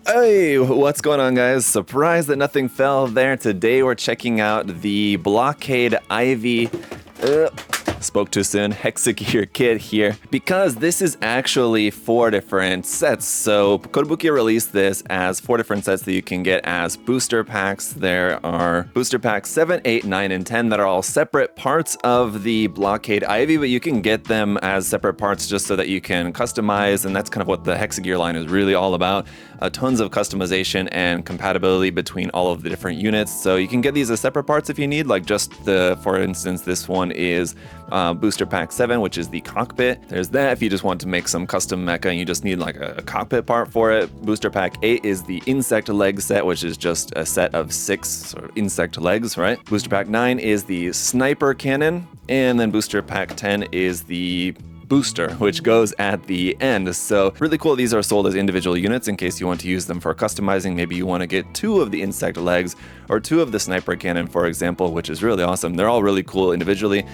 Hey, what's going on, guys? Surprised that nothing fell there. Today we're checking out the Blockade Ivy. Spoke too soon. Hexa gear kit here because this is actually 4 different sets. So Kotobukiya released this as 4 different sets that you can get as booster packs. There are booster packs 7, 8, 9, and 10 that are all separate parts of the Blockade Ivy, but you can get them as separate parts just so that you can customize, and that's kind of what the Hexa gear line is really all about. Tons of customization and compatibility between all of the different units. So you can get these as separate parts if you need, like just for instance, this one is Booster Pack 7, which is the cockpit. There's that if you just want to make some custom mecha and you just need like a cockpit part for it. Booster Pack 8 is the insect leg set, which is just a set of 6 sort of insect legs, right? Booster Pack 9 is the sniper cannon, and then Booster Pack 10 is the booster, which goes at the end. So really cool. These are sold as individual units in case you want to use them for customizing. Maybe you want to get 2 of the insect legs or 2 of the sniper cannon, for example, which is really awesome. They're all really cool individually.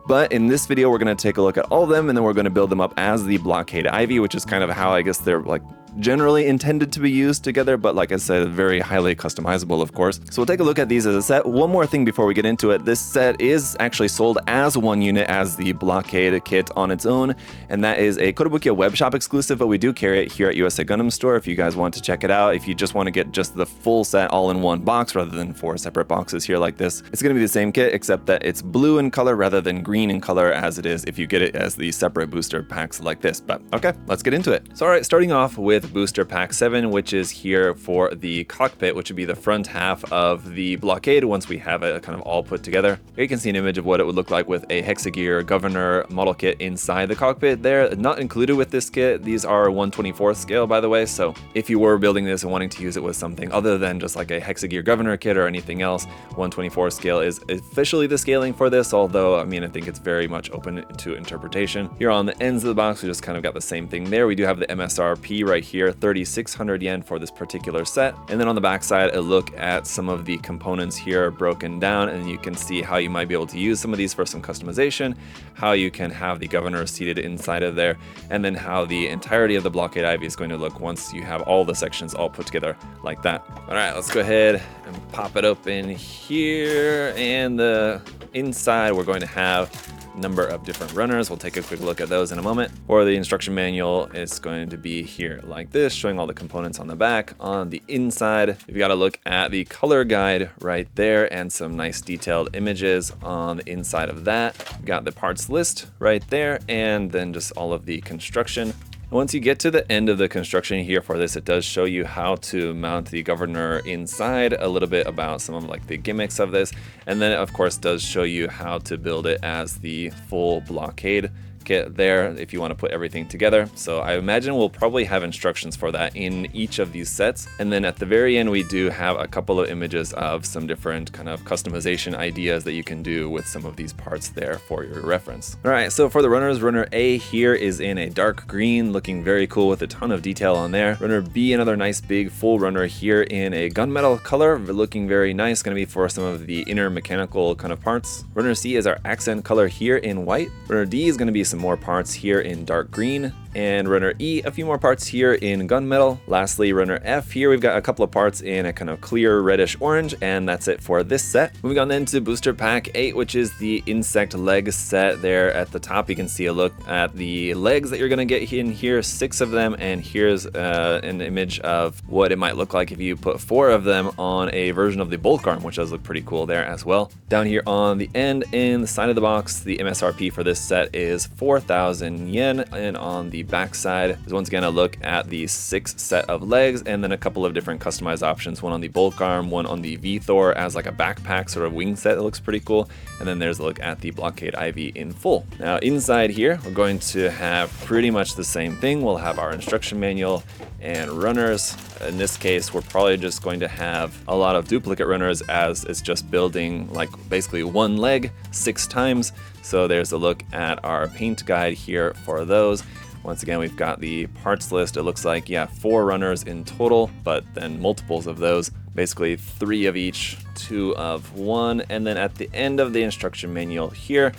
But in this video, we're going to take a look at all of them, and then we're going to build them up as the Blockade Ivy, which is kind of how I guess they're like generally intended to be used together, but like I said, very highly customizable, of course. So we'll take a look at these as a set. One more thing before we get into it, this set is actually sold as one unit as the Blockade kit on its own, and that is a Kotobukiya web shop exclusive, but we do carry it here at USA Gundam Store if you guys want to check it out. If you just want to get just the full set all in one box rather than 4 separate boxes here like this, it's going to be the same kit except that it's blue in color rather than green in color as it is if you get it as the separate booster packs like this. But okay, let's get into it. So all right, starting off with Booster Pack 7, which is here for the cockpit, which would be the front half of the Blockade once we have it kind of all put together. Here you can see an image of what it would look like with a Hexa gear governor model kit inside the cockpit there. Not included with this kit. These are 1/24th scale, by the way, so if you were building this and wanting to use it with something other than just like a Hexa gear governor kit or anything else, 1/24th scale is officially the scaling for this, although I mean I think it's very much open to interpretation. Here on the ends of the box, we just kind of got the same thing there. We do have the MSRP right here, 3,600 yen for this particular set. And then on the back side, a look at some of the components here broken down, and you can see how you might be able to use some of these for some customization, how you can have the governor seated inside of there, and then how the entirety of the Blockade Ivy is going to look once you have all the sections all put together like that. All right, let's go ahead and pop it open here. And the inside, we're going to have number of different runners. We'll take a quick look at those in a moment. Or the instruction manual is going to be here like this, showing all the components on the back. On the inside, you've got to look at the color guide right there and some nice detailed images on the inside of that. We've got the parts list right there, and then just all of the construction. Once you get to the end of the construction here for this, it does show you how to mount the governor inside, a little bit about some of like the gimmicks of this, and then it of course does show you how to build it as the full Blockade kit there if you want to put everything together. So I imagine we'll probably have instructions for that in each of these sets. And then at the very end, we do have a couple of images of some different kind of customization ideas that you can do with some of these parts there for your reference. All right, so for the runners, runner A here is in a dark green, looking very cool with a ton of detail on there. Runner B, another nice big full runner here in a gunmetal color, looking very nice, going to be for some of the inner mechanical kind of parts. Runner C is our accent color here in white. Runner D is going to be some more parts here in dark green, and runner E, a few more parts here in gunmetal. Lastly, runner F here, we've got a couple of parts in a kind of clear reddish orange, and that's it for this set. Moving on then to Booster Pack 8, which is the insect leg set. There at the top, you can see a look at the legs that you're going to get in here, 6 of them, and here's an image of what it might look like if you put 4 of them on a version of the bulk arm, which does look pretty cool there as well. Down here on the end, in the side of the box, the MSRP for this set is 4,000 yen, and on the back side is once again a look at the 6 set of legs, and then a couple of different customized options, one on the bulk arm, one on the V-Thor as like a backpack sort of wing set that looks pretty cool, and then there's a look at the Blockade Ivy in full. Now inside here, we're going to have pretty much the same thing. We'll have our instruction manual and runners. In this case, we're probably just going to have a lot of duplicate runners as it's just building like basically one leg 6 times. So there's a look at our paint guide here for those. Once again, we've got the parts list. It looks like, yeah, 4 runners in total, but then multiples of those, basically 3 of each, 2 of one. And then at the end of the instruction manual here,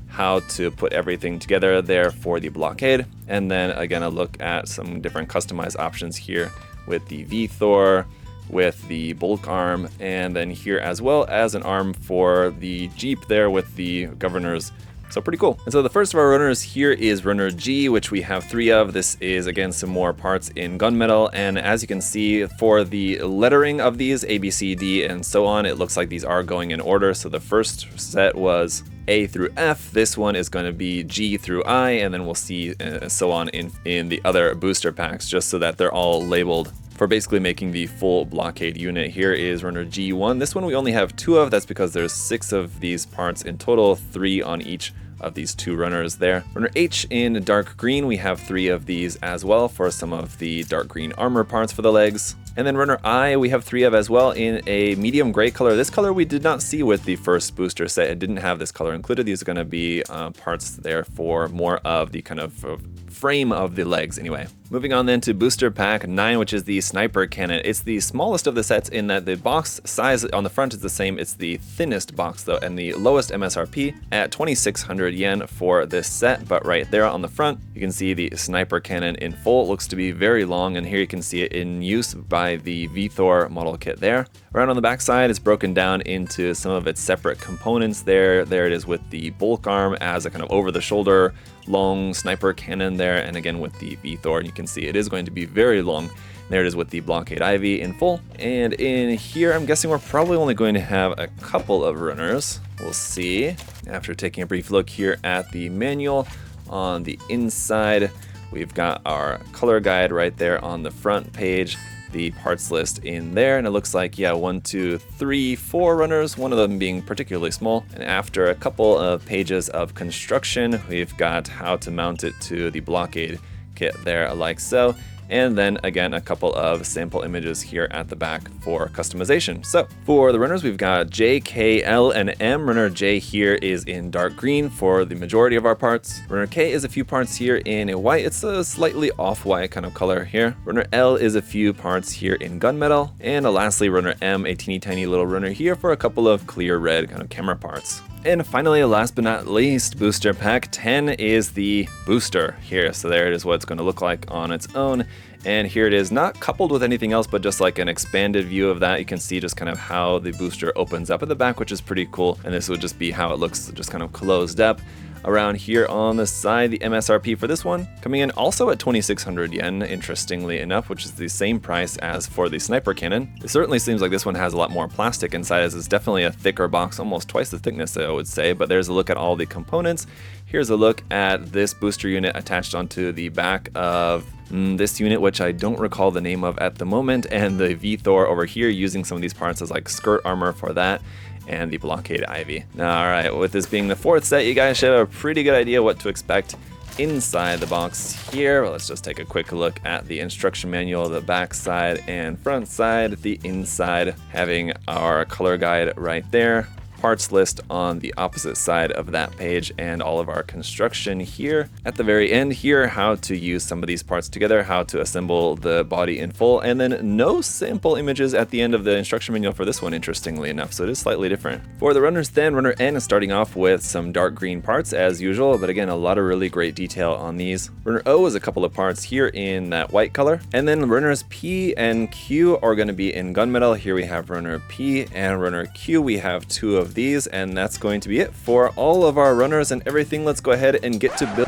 how to put everything together there for the Blockade. And then again, a look at some different customized options here with the V-Thor, with the bulk arm, and then here as well as an arm for the Jeep there with the governors. So pretty cool. And so the first of our runners here is runner G, which we have 3 of. This is again some more parts in gunmetal, and as you can see for the lettering of these, A, B, C, D, and so on, it looks like these are going in order. So the first set was A through F. This one is going to be G through I, and then we'll see so on in the other booster packs, just so that they're all labeled for basically making the full Blockade unit. Here is runner G1. This one we only have 2 of. That's because there's 6 of these parts in total, 3 on each of these 2 runners there. Runner H in dark green, we have 3 of these as well for some of the dark green armor parts for the legs. And then runner I, we have 3 of as well in a medium gray color. This color we did not see with the first booster set. It didn't have this color included. These are going to be parts there for more of the kind of frame of the legs anyway. Moving on then to booster pack 9, which is the sniper cannon. It's the smallest of the sets in that the box size on the front is the same. It's the thinnest box though, and the lowest MSRP at 2,600 yen for this set. But right there on the front, you can see the sniper cannon in full. It looks to be very long, and here you can see it in use by the V-Thor model kit there. Around on the back side, it's broken down into some of its separate components there. There it is with the bulk arm as a kind of over-the-shoulder long sniper cannon there, and again with the V-Thor, and you can see it is going to be very long. There it is with the Blockade Ivy in full. And in here, I'm guessing we're probably only going to have a couple of runners. We'll see. After taking a brief look here at the manual on the inside, we've got our color guide right there on the front page, the parts list in there, and it looks like, yeah, 1, 2, 3, 4 runners, one of them being particularly small. And after a couple of pages of construction, we've got how to mount it to the Blockade kit there, like so. And then again, a couple of sample images here at the back for customization. So for the runners, we've got J, K, L, and M. Runner J here is in dark green for the majority of our parts. Runner K is a few parts here in a white. It's a slightly off-white kind of color here. Runner L is a few parts here in gunmetal. And lastly, runner M, a teeny tiny little runner here for a couple of clear red kind of camera parts. And finally, last but not least, booster pack 10 is the booster here. So there it is what it's going to look like on its own. And here it is, not coupled with anything else, but just like an expanded view of that. You can see just kind of how the booster opens up at the back, which is pretty cool. And this would just be how it looks, just kind of closed up. Around here on the side, the MSRP for this one coming in also at 2,600 yen, interestingly enough, which is the same price as for the sniper cannon. It certainly seems like this one has a lot more plastic inside, as it's definitely a thicker box, almost twice the thickness, I would say. But there's a look at all the components. Here's a look at this booster unit attached onto the back of this unit, which I don't recall the name of at the moment, and the V-Thor over here using some of these parts as like skirt armor for that, and the Blockade Ivy. Now, alright, with this being the 4th set, you guys should have a pretty good idea what to expect inside the box here. Well, let's just take a quick look at the instruction manual, the back side and front side, the inside having our color guide right there, parts list on the opposite side of that page, and all of our construction here. At the very end here, how to use some of these parts together, how to assemble the body in full, and then no sample images at the end of the instruction manual for this one, interestingly enough, so it is slightly different. For the runners then, runner N is starting off with some dark green parts as usual, but again, a lot of really great detail on these. Runner O is a couple of parts here in that white color, and then runners P and Q are going to be in gunmetal. Here we have runner P and runner Q. We have 2 of these, and that's going to be it for all of our runners and everything. Let's go ahead and get to build.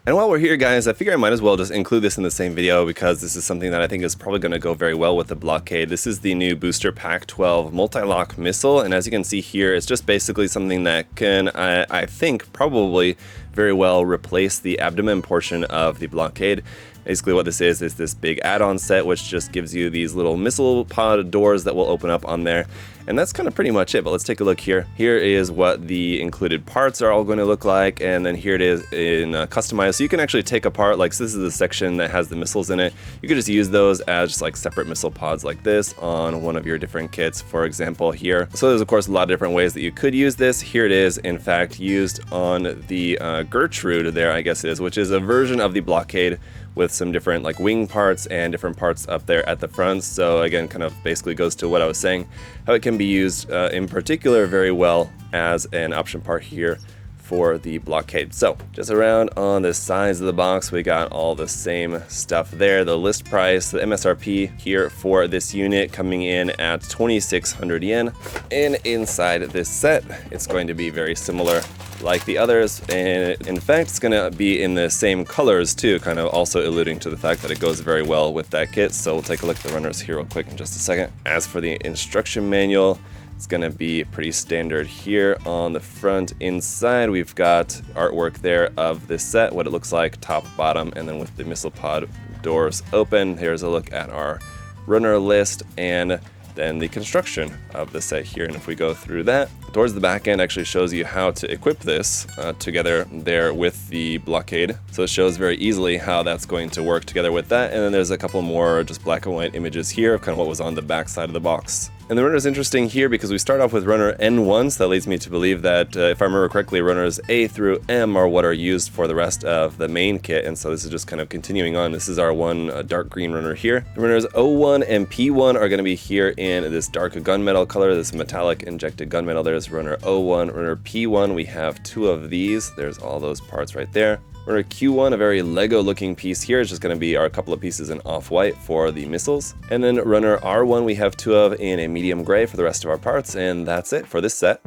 And while we're here, guys, I figure I might as well just include this in the same video, because this is something that I think is probably going to go very well with the Blockade. This is the new Booster Pack 12 multi-lock missile, and as you can see here, it's just basically something that can, I think, probably very well replace the abdomen portion of the Blockade. Basically what this is this big add-on set, which just gives you these little missile pod doors that will open up on there. And that's kind of pretty much it, but let's take a look here. Here is what the included parts are all going to look like, and then here it is in customized. So you can actually take apart, like, so this is the section that has the missiles in it. You could just use those as just like separate missile pods like this on one of your different kits, for example here. So there's of course a lot of different ways that you could use this. Here it is, in fact, used on the Gertrude there, I guess it is, which is a version of the Blockade with some different like wing parts and different parts up there at the front. So again, kind of basically goes to what I was saying, how it can be used in particular very well as an option part here for the Blockade. So just around on the sides of the box, we got all the same stuff there. The list price, the MSRP here for this unit coming in at 2,600 yen. And inside this set, it's going to be very similar like the others, and in fact it's going to be in the same colors too, kind of also alluding to the fact that it goes very well with that kit. So we'll take a look at the runners here real quick in just a second. As for the instruction manual, it's going to be pretty standard here on the front. Inside we've got artwork there of this set, what it looks like top, bottom, and then with the missile pod doors open. Here's a look at our runner list and then the construction of the set here. And if we go through that, towards the back end actually shows you how to equip this together there with the Blockade. So it shows very easily how that's going to work together with that. And then there's a couple more just black and white images here of kind of what was on the back side of the box. And the runner is interesting here because we start off with runner N1, so that leads me to believe that, if I remember correctly, runners A through M are what are used for the rest of the main kit, and so this is just kind of continuing on. This is our one dark green runner here. The runners O1 and P1 are going to be here in this dark gunmetal color, this metallic injected gunmetal. There's runner O1, runner P1. We have two of these. There's all those parts right there. Runner Q1, a very Lego looking piece here, is just going to be our couple of pieces in off-white for the missiles. And then runner R1 we have two of in a medium gray for the rest of our parts, and that's it for this set.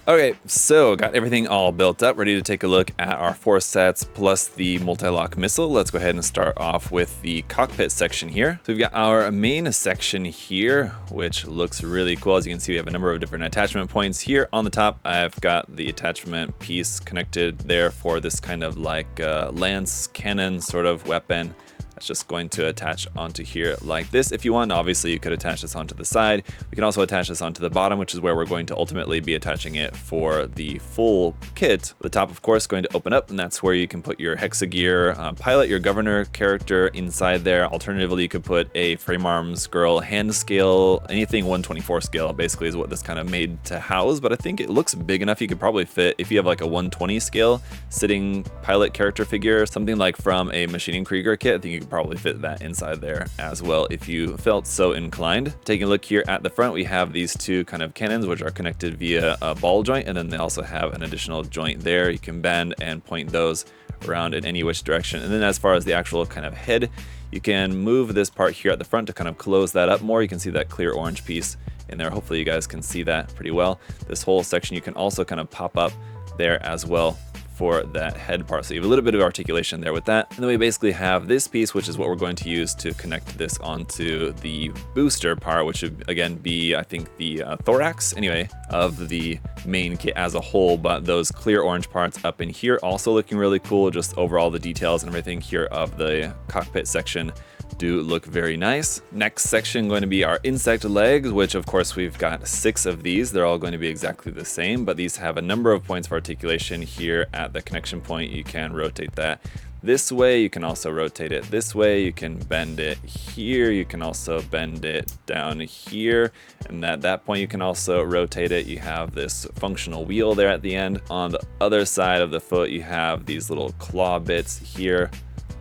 Okay, so got everything all built up, ready to take a look at our 4 sets plus the multi-lock missile. Let's go ahead and start off with the cockpit section here. So we've got our main section here, which looks really cool. As you can see, we have a number of different attachment points here. On the top, I've got the attachment piece connected there for this kind of like lance cannon sort of weapon. That's just going to attach onto here like this. If you want, obviously you could attach this onto the side. We can also attach this onto the bottom, which is where we're going to ultimately be attaching it for the full kit. The top, of course, is going to open up, and that's where you can put your Hexa gear, pilot your governor character inside there. Alternatively, you could put a frame arms girl hand scale, anything 124 scale basically is what this kind of made to house, but I think it looks big enough. You could probably fit, if you have like a 120 scale sitting pilot character figure, something like from a Machining Krieger kit, I think you could probably fit that inside there as well if you felt so inclined. Taking a look here at the front, we have these two kind of cannons which are connected via a ball joint, and then they also have an additional joint there. You can bend and point those around in any which direction. And then as far as the actual kind of head, you can move this part here at the front to kind of close that up more. You can see that clear orange piece in there. Hopefully you guys can see that pretty well. This whole section you can also kind of pop up there as well for that head part. So you have a little bit of articulation there with that. And then we basically have this piece, which is what we're going to use to connect this onto the booster part, which would again be, I think, the thorax anyway of the main kit as a whole. But those clear orange parts up in here also looking really cool. Just overall the details and everything here of the cockpit section do look very nice. Next section going to be our insect legs, which of course we've got 6 of these. They're all going to be exactly the same, but these have a number of points of articulation here at the connection point. You can rotate that this way, you can also rotate it this way, you can bend it here, you can also bend it down here, and at that point you can also rotate it. You have this functional wheel there at the end. On the other side of the foot you have these little claw bits here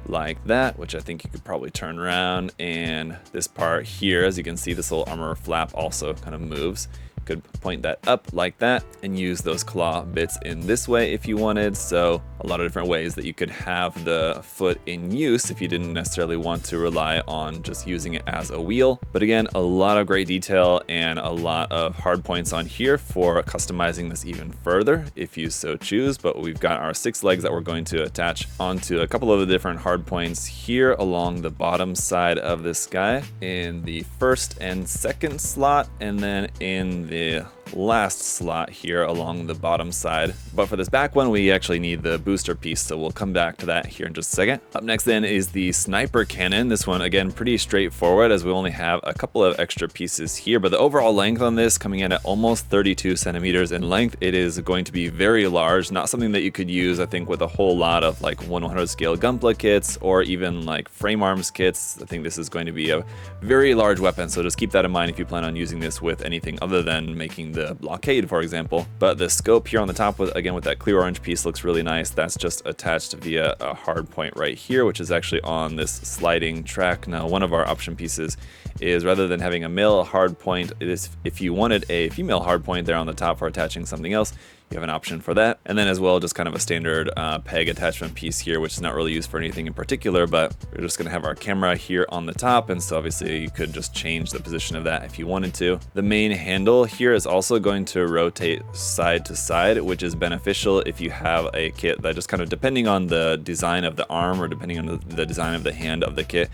like that, which I think you could probably turn around, and this part here, as you can see, this little armor flap also kind of moves. You could point that up like that and use those claw bits in this way if you wanted. So a lot of different ways that you could have the foot in use if you didn't necessarily want to rely on just using it as a wheel. But again, a lot of great detail and a lot of hard points on here for customizing this even further if you so choose. But we've got our 6 legs that we're going to attach onto a couple of the different hard points here along the bottom side of this guy, in the first and second slot, and then in the last slot here along the bottom side. But for this back one, we actually need the booster piece, so we'll come back to that here in just a second. Up next then is the sniper cannon. This one, again, pretty straightforward as we only have a couple of extra pieces here, but the overall length on this coming in at almost 32 centimeters in length. It is going to be very large, not something that you could use, I think, with a whole lot of like 1/100 scale Gunpla kits or even like frame arms kits. I think this is going to be a very large weapon, so just keep that in mind if you plan on using this with anything other than making the Blockade, for example. But the scope here on the top, with that clear orange piece, looks really nice. That's just attached via a hard point right here, which is actually on this sliding track. Now, one of our option pieces is, rather than having a male hard point, it is, if you wanted a female hard point there on the top for attaching something else, you have an option for that. And then as well, just kind of a standard peg attachment piece here, which is not really used for anything in particular, but we're just gonna have our camera here on the top. And so obviously you could just change the position of that if you wanted to. The main handle here is also going to rotate side to side, which is beneficial if you have a kit that just kind of, depending on the design of the arm or depending on the design of the hand of the kit,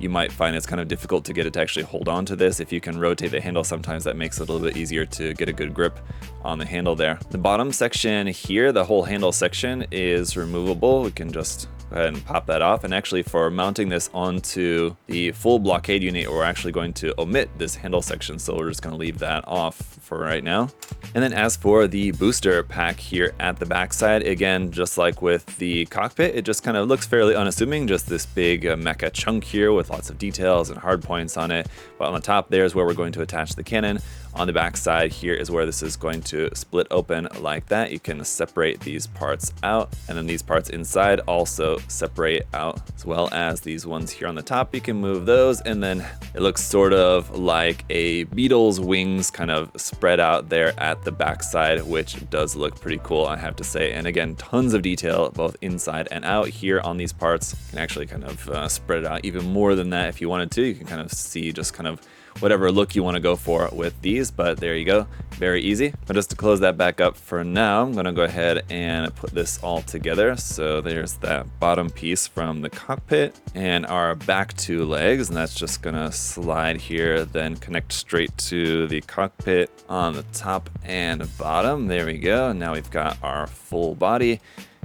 you might find it's kind of difficult to get it to actually hold on to this. If you can rotate the handle, sometimes that makes it a little bit easier to get a good grip on the handle there. The bottom section here, the whole handle section, is removable. We can just go ahead and pop that off. And actually, for mounting this onto the full Blockade unit, we're actually going to omit this handle section. So we're just going to leave that off for right now. And then as for the booster pack here at the backside, again, just like with the cockpit, it just kind of looks fairly unassuming, just this big mecha chunk here with lots of details and hard points on it. But on the top there is where we're going to attach the cannon. On the back side here is where this is going to split open like that. You can separate these parts out, and then these parts inside also separate out, as well as these ones here on the top. You can move those, and then it looks sort of like a beetle's wings kind of spread out there at the back side, which does look pretty cool, I have to say. And again, tons of detail both inside and out here on these parts. You can actually kind of spread it out even more than that if you wanted to. You can kind of see just kind of whatever look you want to go for with these, but there you go, very easy. But just to close that back up for now, I'm going to go ahead and put this all together. So there's that bottom piece from the cockpit and our back two legs, and that's just going to slide here, then connect straight to the cockpit on the top and bottom. There we go. Now we've got our full body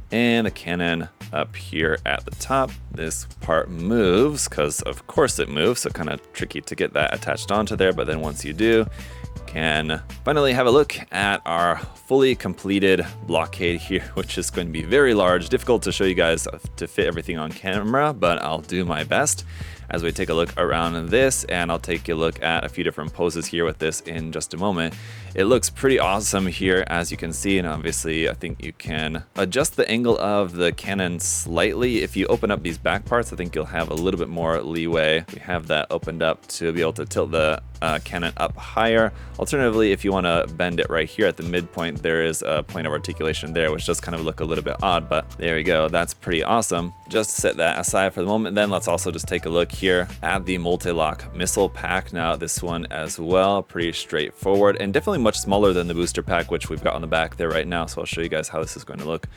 and the cannon up here at the top. This part moves because of course it moves, so kind of tricky to get that attached onto there, but then once you do, you can finally have a look at our fully completed Blockade here, which is going to be very large, difficult to show you guys to fit everything on camera, but I'll do my best as we take a look around this, and I'll take a look at a few different poses here with this in just a moment. It looks pretty awesome here, as you can see, and obviously I think you can adjust the angle of the cannon slightly. If you open up these back parts, I think you'll have a little bit more leeway. We have that opened up to be able to tilt the cannon up higher. Alternatively, if you want to bend it right here at the midpoint, there is a point of articulation there, which does kind of look a little bit odd, but there we go. That's pretty awesome. Just set that aside for the moment. Then let's also just take a look here at the multi-lock missile pack. Now this one as well, pretty straightforward and definitely much smaller than the booster pack, which we've got on the back there right now. So I'll show you guys how this is going to look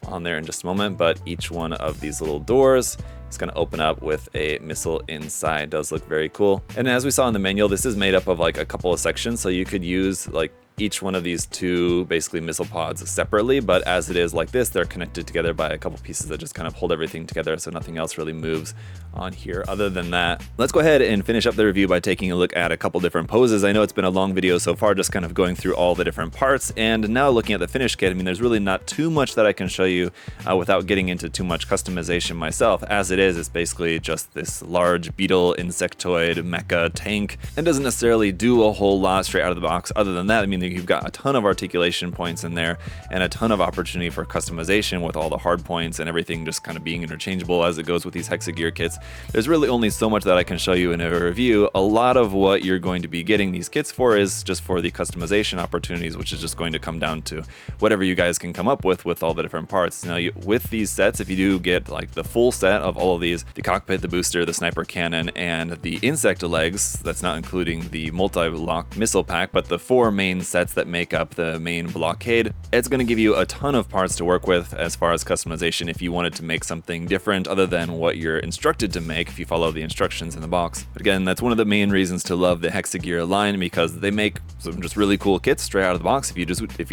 on there in just a moment. But each one of these little doors is going to open up with a missile inside. It does look very cool. And as we saw in the manual, this is made up of like a couple of sections, so you could use like each one of these two basically missile pods separately, but as it is like this, they're connected together by a couple pieces that just kind of hold everything together, so nothing else really moves on here other than that. Let's go ahead and finish up the review by taking a look at a couple different poses. I know it's been a long video so far, just kind of going through all the different parts, and now looking at the finished kit, I mean, there's really not too much that I can show you without getting into too much customization myself. As it is, it's basically just this large beetle insectoid mecha tank, and doesn't necessarily do a whole lot straight out of the box. Other than that, I mean, you've got a ton of articulation points in there and a ton of opportunity for customization with all the hard points and everything just kind of being interchangeable as it goes with these Hexa gear kits. There's really only so much that I can show you in a review. A lot of what you're going to be getting these kits for is just for the customization opportunities, which is just going to come down to whatever you guys can come up with all the different parts. Now, with these sets, if you do get like the full set of all of these, the cockpit, the booster, the sniper cannon, and the insect legs, that's not including the multi-lock missile pack, but the 4 main sets that make up the main Blockade, it's going to give you a ton of parts to work with as far as customization if you wanted to make something different other than what you're instructed to make if you follow the instructions in the box. But again, that's one of the main reasons to love the Hexa gear line, because they make some just really cool kits straight out of the box if you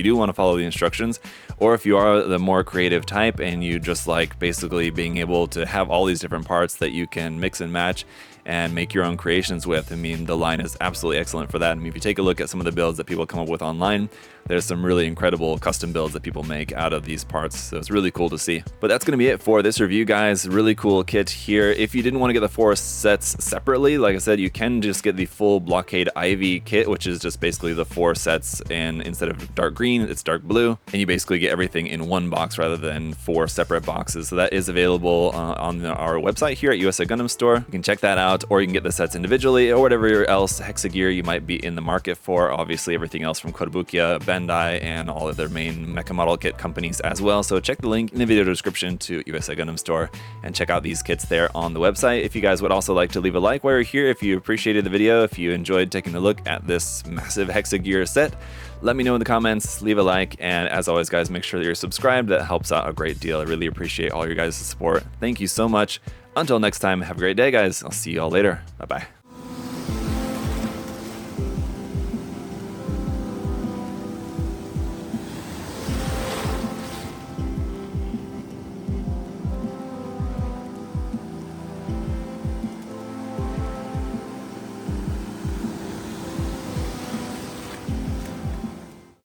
do want to follow the instructions, or if you are the more creative type and you just like basically being able to have all these different parts that you can mix and match and make your own creations with. I mean, the line is absolutely excellent for that. I mean, if you take a look at some of the builds that people come up with online, there's some really incredible custom builds that people make out of these parts, so it's really cool to see. But that's going to be it for this review, guys. Really cool kit here. If you didn't want to get the 4 sets separately, like I said, you can just get the full Blockade Ivy kit, which is just basically the 4 sets, and instead of dark green, it's dark blue, and you basically get everything in one box rather than 4 separate boxes. So that is available on our website here at USA Gundam Store. You can check that out out, or you can get the sets individually, or whatever else Hexa gear you might be in the market for. Obviously, everything else from Kotobukiya, Bandai, and all of their main mecha model kit companies as well. So check the link in the video description to USA Gundam Store and check out these kits there on the website. If you guys would also like to leave a like while you're here, if you appreciated the video, if you enjoyed taking a look at this massive Hexa gear set, let me know in the comments, leave a like, and as always guys, make sure that you're subscribed. That helps out a great deal. I really appreciate all your guys' support. Thank you so much. Until next time, have a great day guys. I'll see you all later. Bye bye.